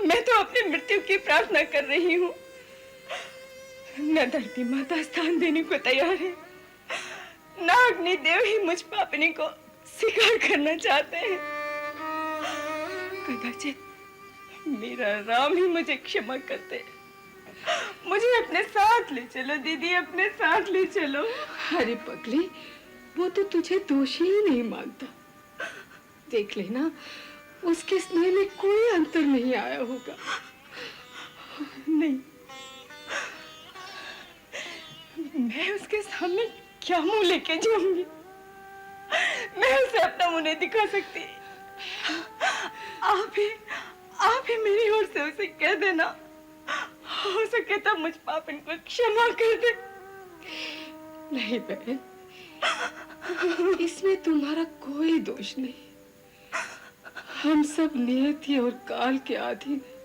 मैं तो अपनी मृत्यु की प्रार्थना कर रही हूँ। न धरती माता स्थान देने को तैयार है, न अग्निदेव ही मुझ पापनी को स्वीकार करना चाहते हैं। कदाचित मेरा राम ही मुझे क्षमा करते। मुझे अपने साथ ले चलो दीदी, अपने साथ ले चलो। अरे पगली, वो तो तुझे दोषी ही नहीं मानता। देख लेना, उसके स्नेह में कोई अंतर नहीं आया होगा। नहीं, मैं उसके सामने क्या मुंह लेके जाऊंगी? मैं उसे अपना मुंह नहीं दिखा सकती। आप ही मेरी ओर से उसे कह देना, हो सके तो मुझ पापन को क्षमा कर दे। नहीं बहन, इसमें तुम्हारा कोई दोष नहीं। हम सब नियति और काल के अधीन हैं।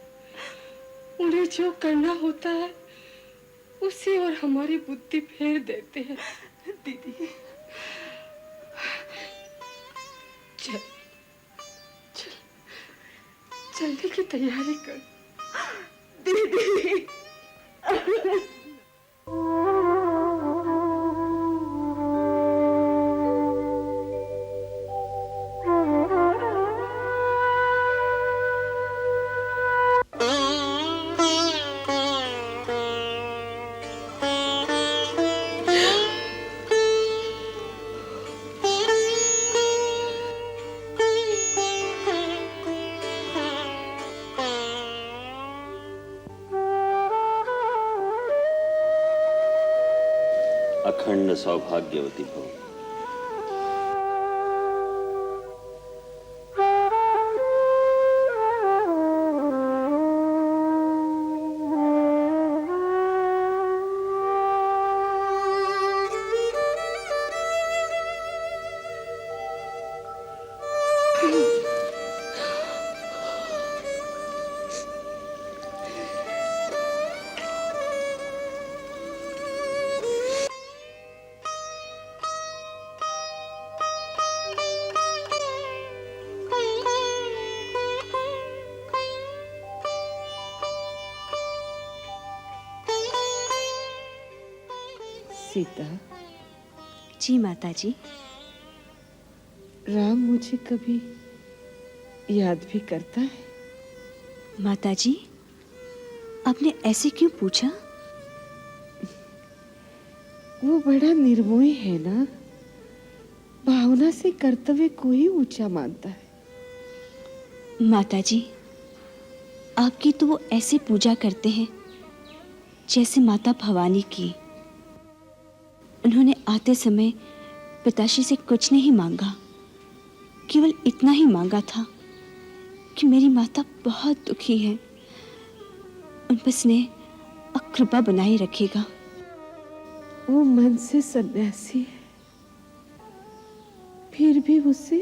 उन्हें जो करना होता है उसे और हमारी बुद्धि फेर देते हैं। दीदी, चल चलने की तैयारी कर। दीदी, अखंड सौभाग्यवती भव। सीता, जी माता जी। राम मुझे कभी याद भी करता है? माता जी, आपने ऐसे क्यों पूछा? वो बड़ा निर्मोही है ना, भावना से कर्तव्य को ही ऊंचा मानता है। माता जी, आपकी तो वो ऐसे पूजा करते हैं जैसे माता भवानी की। उन्होंने आते समय पिताश्री से कुछ नहीं मांगा, केवल इतना ही मांगा था कि मेरी माता बहुत दुखी है, उन पर स्नेह और कृपा बनाए रखेगा। वो मन से सन्यासी है, फिर भी उसे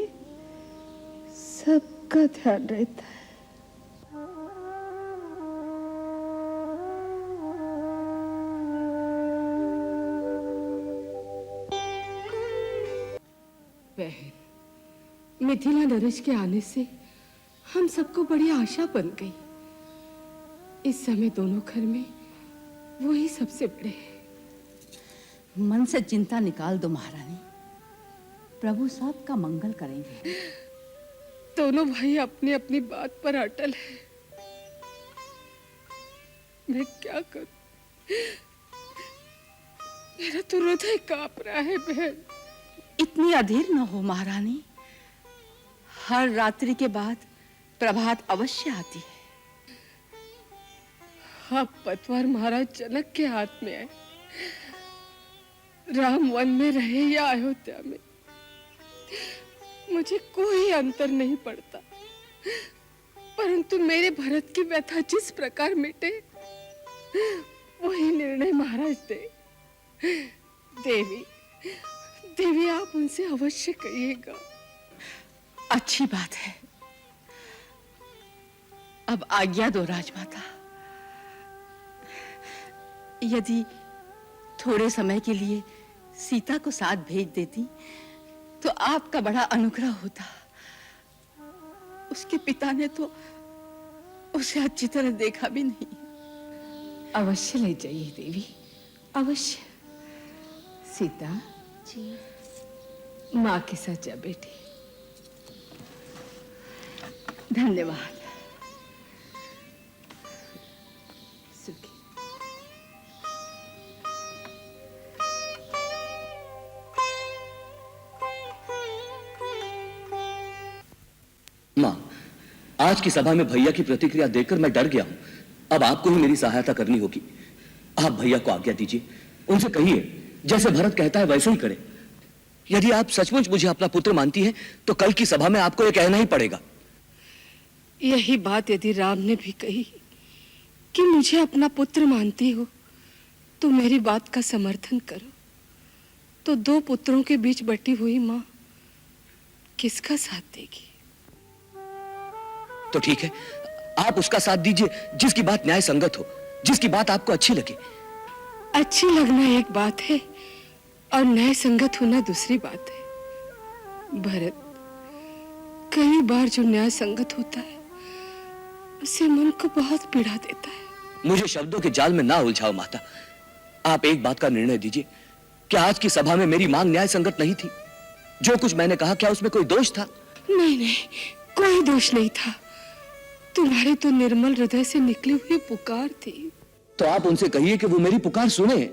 सबका ध्यान रहता है। बहन, मिथिला नरेश के आने से हम सबको बड़ी आशा बन गई। इस समय दोनों घर में वो ही सबसे बड़े हैं। मन से चिंता निकाल दो महारानी, प्रभु सबका मंगल करेंगे। दोनों भाई अपनी अपनी बात पर अटल है। मैं क्या करूं? मेरा तो हृदय कांप रहा है बहन। इतनी अधीर न हो महारानी, हर रात्रि के बाद प्रभात अवश्य आती है। अब पतवार महाराज जनक के हाथ में है। राम वन में रहे या अयोध्या में, मुझे कोई अंतर नहीं पड़ता, परंतु मेरे भरत की व्यथा जिस प्रकार मिटे वही निर्णय महाराज दे। देवी, देवी आप उनसे अवश्य कहिएगा। अच्छी बात है। अब आज्ञा दो राजमाता। यदि थोड़े समय के लिए सीता को साथ भेज देती तो आपका बड़ा अनुग्रह होता। उसके पिता ने तो उसे अच्छी तरह देखा भी नहीं। अवश्य ले जाइए देवी, अवश्य। सीता जी। माँ के साथ जा बेटी। धन्यवाद। सुखी। माँ, आज की सभा में भैया की प्रतिक्रिया देखकर मैं डर गया हूं। अब आपको ही मेरी सहायता करनी होगी। आप भैया को आज्ञा दीजिए, उनसे कहिए जैसे भरत कहता है वैसे ही करें। यदि आप सचमुच मुझे अपना पुत्र मानती हैं, तो कल की सभा में आपको यह कहना ही पड़ेगा। यही बात यदि राम ने भी कही कि मुझे अपना पुत्र मानती हो, तो मेरी बात का समर्थन करो। तो दो पुत्रों के बीच बटी हुई माँ किसका साथ देगी? तो ठीक है, आप उसका साथ दीजिए जिसकी बात न्याय संगत हो, जिसकी बात आपको अच्छी लगे। अच्छी लगना एक बात है और न्याय संगत होना दूसरी बात है। भरत, कई बार जो न्याय संगत होता है उससे मन को बहुत पीड़ा देता है। मुझे शब्दों के जाल में ना उलझाओ माता। आप एक बात का निर्णय दीजिए कि आज की सभा में मेरी मांग न्याय संगत नहीं थी। जो कुछ मैंने कहा, क्या उसमें कोई दोष था? नहीं नहीं, कोई दोष नहीं था। तुम्हारे तो निर्मल हृदय से निकली हुई पुकार थी। तो आप उनसे कहिए कि वो मेरी पुकार सुने।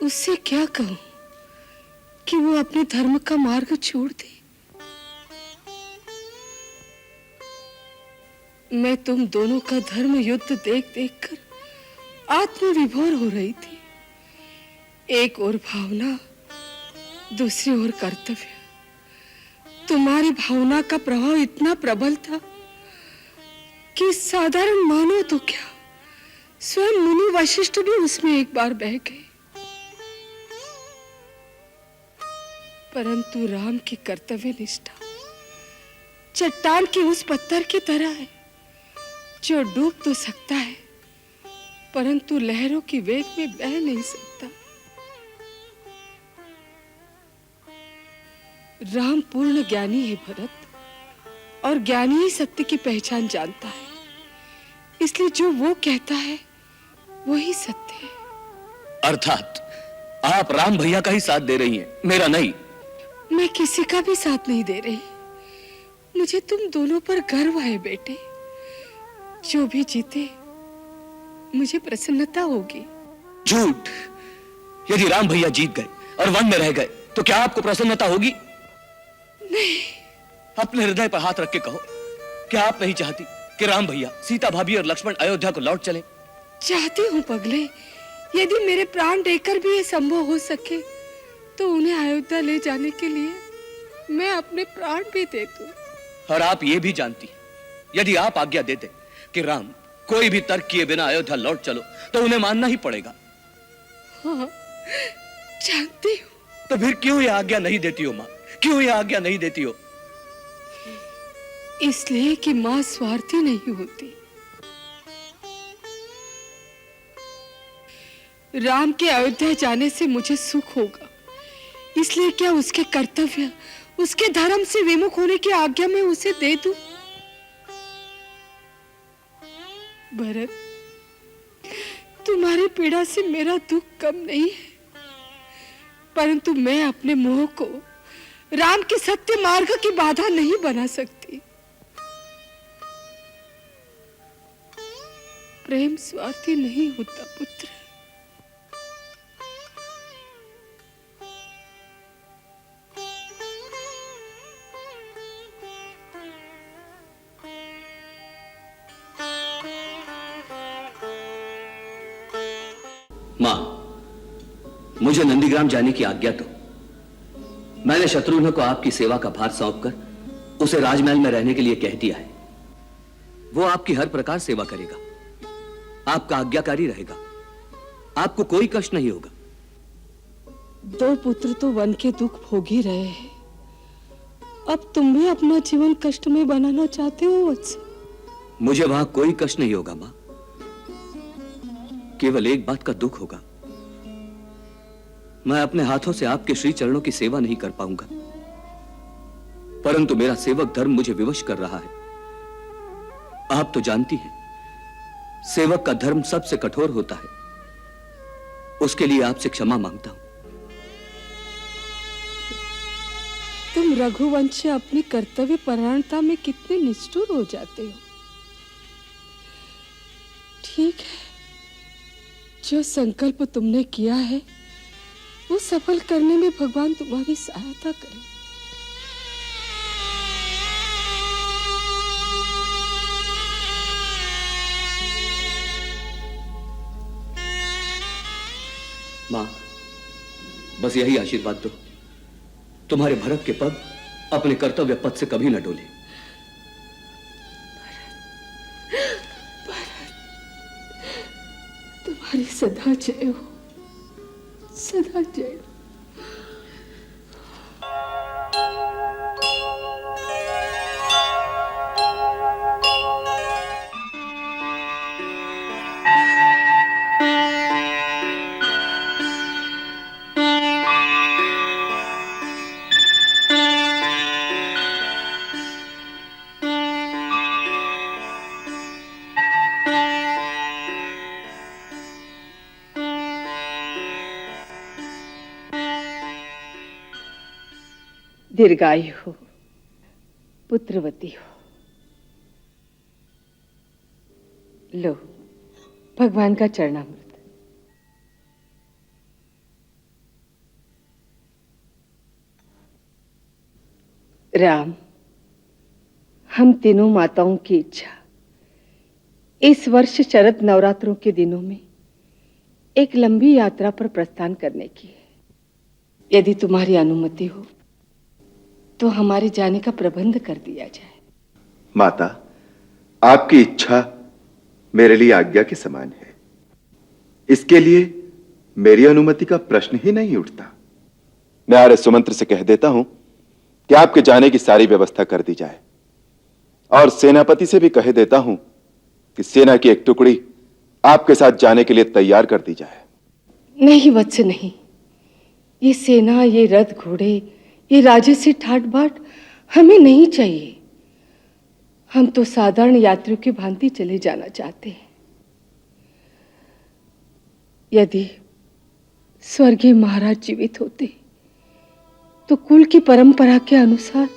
उससे क्या कहूं कि वो अपने धर्म का मार्ग छोड़ दे। मैं तुम दोनों का धर्म युद्ध देख देख कर आत्मविभोर हो रही थी। एक ओर भावना, दूसरी ओर कर्तव्य। तुम्हारी भावना का प्रभाव इतना प्रबल था कि साधारण मानो तो क्या, स्वयं मुनि वशिष्ठ भी उसमें एक बार बह गए। परंतु राम की कर्तव्य निष्ठा चट्टान के उस पत्थर की तरह है जो डूब तो सकता है परंतु लहरों की वेग में बह नहीं सकता। राम पूर्ण ज्ञानी है भरत, और ज्ञानी ही सत्य की पहचान जानता है। इसलिए जो वो कहता है वही सत्य है। अर्थात आप राम भैया का ही साथ दे रही हैं, मेरा नहीं। मैं किसी का भी साथ नहीं दे रही। मुझे तुम दोनों पर गर्व है बेटे। जो भी जीते मुझे प्रसन्नता होगी। झूठ। यदि राम भैया जीत गए और वन में रह गए तो क्या आपको प्रसन्नता होगी? नहीं। अपने हृदय पर हाथ रख के कहो, क्या आप नहीं चाहती कि राम भैया, सीता भाभी और लक्ष्मण अयोध्या को लौट चले? चाहती हूँ पगले। यदि मेरे प्राण देकर भी ये संभव हो सके तो उन्हें अयोध्या ले जाने के लिए मैं अपने प्राण भी दे दूं। और आप ये भी जानती हैं, यदि आप आज्ञा देते कि राम कोई भी तर्क किए बिना अयोध्या लौट चलो तो उन्हें मानना ही पड़ेगा। हाँ, जानती हूँ। तो फिर क्यों ये आज्ञा नहीं देती हो माँ? क्यों ये आज्ञा नहीं देती हो? इसलिए कि माँ स्वार्थी नहीं होती। राम के अयोध्या जाने से मुझे सुख होगा, इसलिए क्या उसके कर्तव्य, उसके धर्म से विमुख होने की आज्ञा मैं उसे दे दूं? भरत, तुम्हारी पीड़ा से मेरा दुख कम नहीं है, परंतु मैं अपने मोह को राम के सत्य मार्ग की बाधा नहीं बना सकती। प्रेम स्वार्थी नहीं होता पुत्र। मां, मुझे नंदीग्राम जाने की आज्ञा दो। मैंने शत्रुघ्न को आपकी सेवा का भार सौंपकर उसे राजमहल में रहने के लिए कह दिया है। वो आपकी हर प्रकार सेवा करेगा, आपका आज्ञाकारी रहेगा, आपको कोई कष्ट नहीं होगा। दो पुत्र तो वन के दुख भोग ही रहे हैं, अब तुम भी अपना जीवन कष्ट में बनाना चाहते हो वत्स? मुझे वहां कोई कष्ट नहीं होगा मां, केवल एक बात का दुख होगा, मैं अपने हाथों से आपके श्री चरणों की सेवा नहीं कर पाऊंगा। परंतु मेरा सेवक धर्म मुझे विवश कर रहा है। आप तो जानती हैं, सेवक का धर्म सबसे कठोर होता है। उसके लिए आपसे क्षमा मांगता हूं। तुम रघुवंश अपनी कर्तव्य परायणता में कितने निष्ठुर हो जाते हो। ठीक है, जो संकल्प तुमने किया है वो सफल करने में भगवान तुम्हारी सहायता करे। मां, बस यही आशीर्वाद दो, तुम्हारे भरत के पग अपने कर्तव्य पथ से कभी न डोले। तुम्हारी सदा जय हो, सदा जय। दीर्घायु हो, पुत्रवती हो। लो, भगवान का चरणामृत। राम, हम तीनों माताओं की इच्छा इस वर्ष शरद नवरात्रों के दिनों में एक लंबी यात्रा पर प्रस्थान करने की है। यदि तुम्हारी अनुमति हो तो हमारे जाने का प्रबंध कर दिया जाए। माता, आपकी इच्छा मेरे लिए आज्ञा के समान है। इसके लिए मेरी अनुमति का प्रश्न ही नहीं उठता। मैं आर्य सुमंत्र से कह देता हूं कि आपके जाने की सारी व्यवस्था कर दी जाए, और सेनापति से भी कह देता हूं कि सेना की एक टुकड़ी आपके साथ जाने के लिए तैयार कर दी जाए। नहीं वत्स, नहीं। ये सेना, ये रथ घोड़े, ये राजसी ठाट बाट हमें नहीं चाहिए। हम तो साधारण यात्रियों की भांति चले जाना चाहते हैं। यदि स्वर्गीय महाराज जीवित होते तो कुल की परंपरा के अनुसार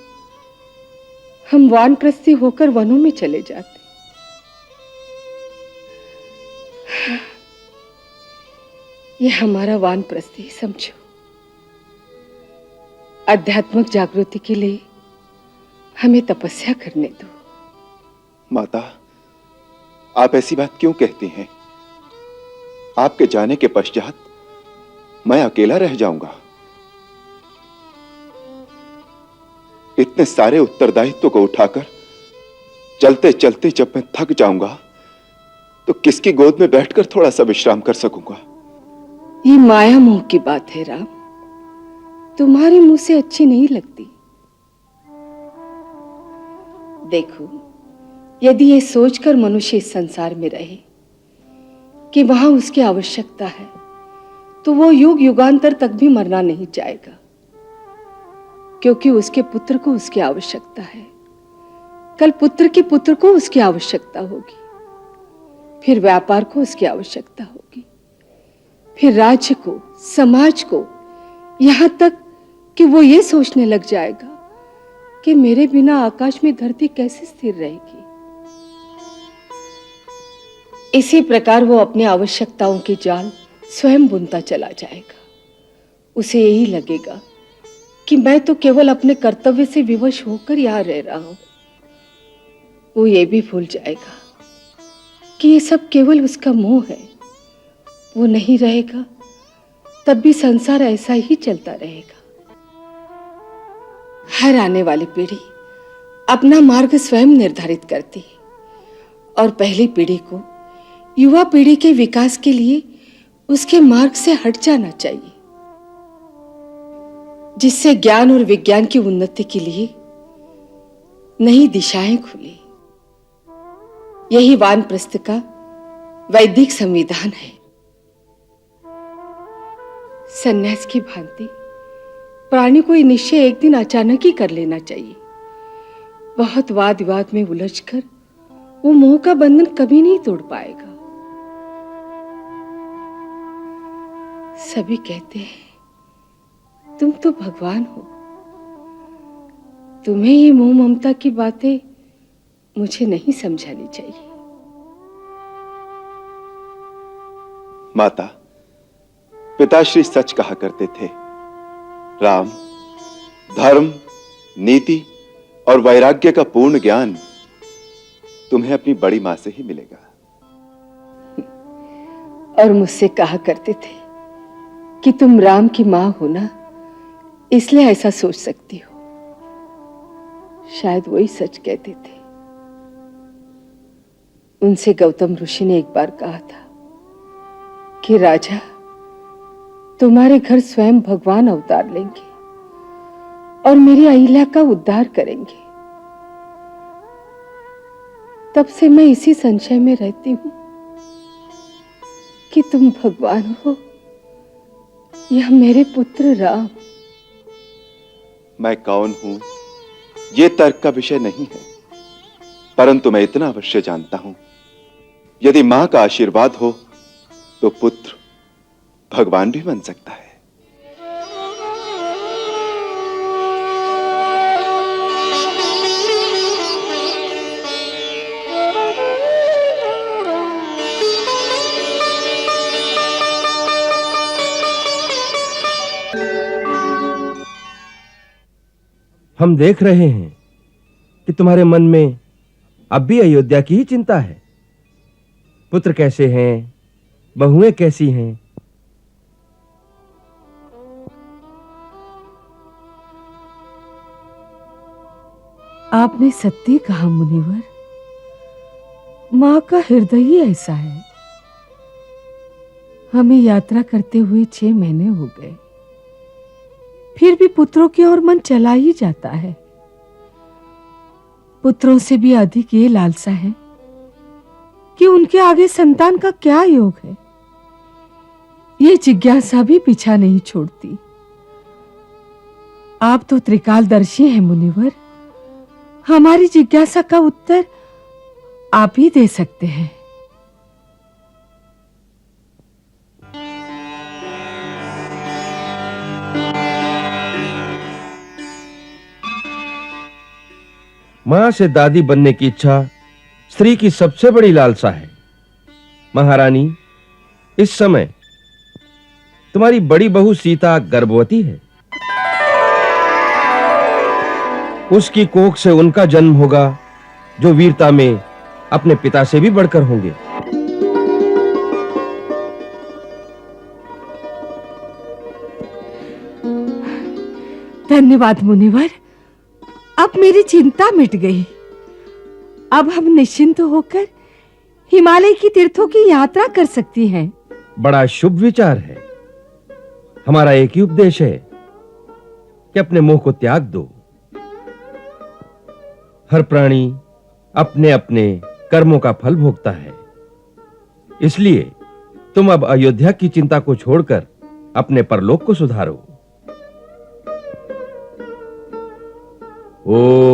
हम वानप्रस्थी होकर वनों में चले जाते। ये हमारा वानप्रस्थी समझो। आध्यात्मिक जागृति के लिए हमें तपस्या करने दो। माता, आप ऐसी बात क्यों कहती हैं? आपके जाने के पश्चात मैं अकेला रह जाऊंगा। इतने सारे उत्तरदायित्व को उठाकर चलते चलते जब मैं थक जाऊंगा तो किसकी गोद में बैठकर थोड़ा सा विश्राम कर सकूंगा? ये माया मोह की बात है राम, तुम्हारे मुंह से अच्छी नहीं लगती। देखो, यदि ये सोचकर मनुष्य इस संसार में रहे कि वहां उसकी आवश्यकता है, तो वो युग युगांतर तक भी मरना नहीं चाहेगा, क्योंकि उसके पुत्र को उसकी आवश्यकता है। कल पुत्र के पुत्र को उसकी आवश्यकता होगी, फिर व्यापार को उसकी आवश्यकता होगी, फिर राज्य को, समाज को, यहां तक कि वो ये सोचने लग जाएगा कि मेरे बिना आकाश में धरती कैसे स्थिर रहेगी। इसी प्रकार वो अपनी आवश्यकताओं के जाल स्वयं बुनता चला जाएगा। उसे यही लगेगा कि मैं तो केवल अपने कर्तव्य से विवश होकर यहां रह रहा हूं। वो ये भी भूल जाएगा कि ये सब केवल उसका मोह है। वो नहीं रहेगा तब भी संसार ऐसा ही चलता रहेगा। हर आने वाली पीढ़ी अपना मार्ग स्वयं निर्धारित करती है, और पहली पीढ़ी को युवा पीढ़ी के विकास के लिए उसके मार्ग से हट जाना चाहिए, जिससे ज्ञान और विज्ञान की उन्नति के लिए नई दिशाएं खुली। यही वानप्रस्थ का वैदिक संविधान है। सन्यास की भांति प्राणी को यह निश्चय एक दिन अचानक ही कर लेना चाहिए। बहुत वाद विवाद में उलझकर वो मोह का बंधन कभी नहीं तोड़ पाएगा। सभी कहते हैं तुम तो भगवान हो, तुम्हें ये मोह ममता की बातें मुझे नहीं समझानी चाहिए। माता, पिताश्री सच कहा करते थे, राम, धर्म, नीति और वैराग्य का पूर्ण ज्ञान तुम्हें अपनी बड़ी मां से ही मिलेगा। और मुझसे कहा करते थे कि तुम राम की मां हो ना, इसलिए ऐसा सोच सकती हो। शायद वही सच कहते थे। उनसे गौतम ऋषि ने एक बार कहा था कि राजा, तुम्हारे घर स्वयं भगवान अवतार लेंगे और मेरी अहिल्या का उद्धार करेंगे। तब से मैं इसी संशय में रहती हूं कि तुम भगवान हो या मेरे पुत्र राम। मैं कौन हूं ये तर्क का विषय नहीं है, परंतु मैं इतना अवश्य जानता हूं, यदि मां का आशीर्वाद हो तो पुत्र भगवान भी बन सकता है। हम देख रहे हैं कि तुम्हारे मन में अब भी अयोध्या की ही चिंता है। पुत्र कैसे हैं, बहुएं कैसी हैं, आपने सत्य कहा मुनिवर। मां का हृदय ही ऐसा है। हमें यात्रा करते हुए 6 महीने हो गए, फिर भी पुत्रों की ओर मन चला ही जाता है। पुत्रों से भी अधिक ये लालसा है कि उनके आगे संतान का क्या योग है। ये जिज्ञासा भी पीछा नहीं छोड़ती। आप तो त्रिकालदर्शी हैं मुनिवर। हमारी जिज्ञासा का उत्तर आप ही दे सकते हैं। मां से दादी बनने की इच्छा स्त्री की सबसे बड़ी लालसा है। महारानी, इस समय तुम्हारी बड़ी बहू सीता गर्भवती है। उसकी कोख से उनका जन्म होगा जो वीरता में अपने पिता से भी बढ़कर होंगे। धन्यवाद मुनिवर, अब मेरी चिंता मिट गई। अब हम निश्चिंत होकर हिमालय की तीर्थों की यात्रा कर सकती हैं। बड़ा शुभ विचार है। हमारा एक ही उपदेश है कि अपने मोह को त्याग दो। हर प्राणी अपने अपने कर्मों का फल भोगता है। इसलिए तुम अब अयोध्या की चिंता को छोड़कर अपने परलोक को सुधारो। ओ